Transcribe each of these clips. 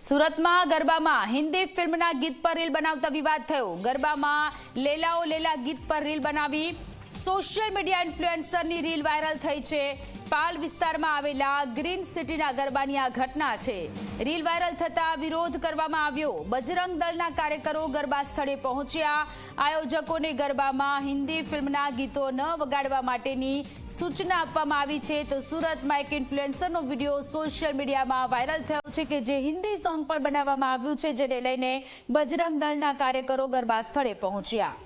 સુરતમાં ગરબામાં હિન્દી ફિલ્મના ગીત પર રીલ બનાવતા વિવાદ થયો। ગરબામાં લેલાઓ લેલા ગીત પર રીલ બનાવી સોશિયલ મીડિયા ઇન્ફ્લુએન્સરની રીલ વાયરલ થઈ છે। પાલ વિસ્તારમાં આવેલા ગ્રીન સિટીના ગરબાની આ ઘટના છે। રીલ વાયરલ થતા વિરોધ કરવામાં આવ્યો। બજરંગ દળના કાર્યકરો ગરબા સ્થળે પહોંચ્યા। આયોજકોને ગરબામાં હિન્દી ફિલ્મના ગીતો ન વગાડવા માટેની સૂચના આપવામાં આવી છે। તો સુરતમાં એક ઇન્ફ્લુએન્સરનો વિડીયો સોશિયલ મીડિયામાં વાયરલ થયો છે કે જે હિન્દી સોંગ પર બનાવવામાં આવ્યું છે, જેને લઈને બજરંગ દળના કાર્યકરો ગરબા સ્થળે પહોંચ્યા।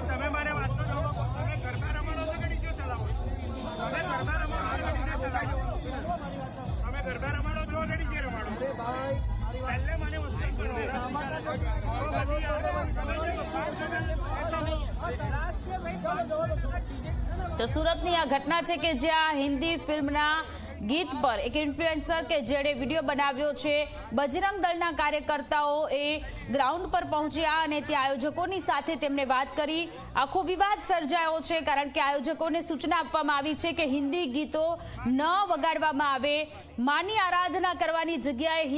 તમે મારે વાત તો જોવો, તમે ગરબા રમાડો છો કે ડીજે ચલાવો? તમે ગરબા રમાડો કે ડીજે ચલાવો? તમે ગરબા રમાડો છો કે ડીજે રમાડો? પહેલે મને વસ્તુ તો સુરતની આ ઘટના છે કે જ્યાં હિન્દી ફિલ્મના ગીત પર એક ઇન્ફ્લુએન્સર કે જેણે વિડીયો બનાવ્યો છે। બજરંગ દળના કાર્યકર્તાઓ એ ગ્રાઉન્ડ પર પહોંચ્યા અને ત્યાં આયોજકોની સાથે તેમને વાત કરી। આખો વિવાદ સર્જાયો છે કારણ કે આયોજકોને સૂચના આપવામાં આવી છે કે હિન્દી ગીતો ન વગાડવામાં આવે। માની આરાધના કરવાની જગ્યાએ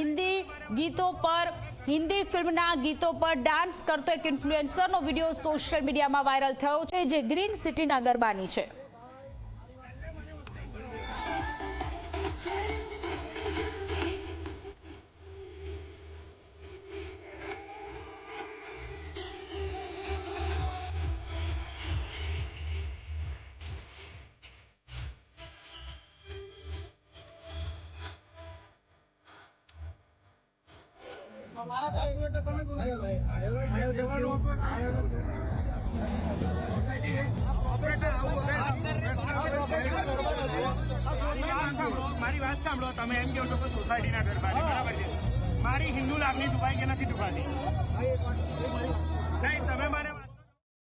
હિન્દી ફિલ્મના ગીતો પર ડાન્સ કરતો એક ઇન્ફ્લુએન્સરનો વિડીયો સોશિયલ મીડિયામાં વાયરલ થયો છે, જે ગ્રીન સિટીના ગરબાની છે। મારી વાત સાંભળો, તમે એમ કહો છો કે સોસાયટીના ગરબા બરાબર છે। મારી હિન્દુ લાગણી દુભાઈ કે નથી દુભાતી? નહીં, તમે મારે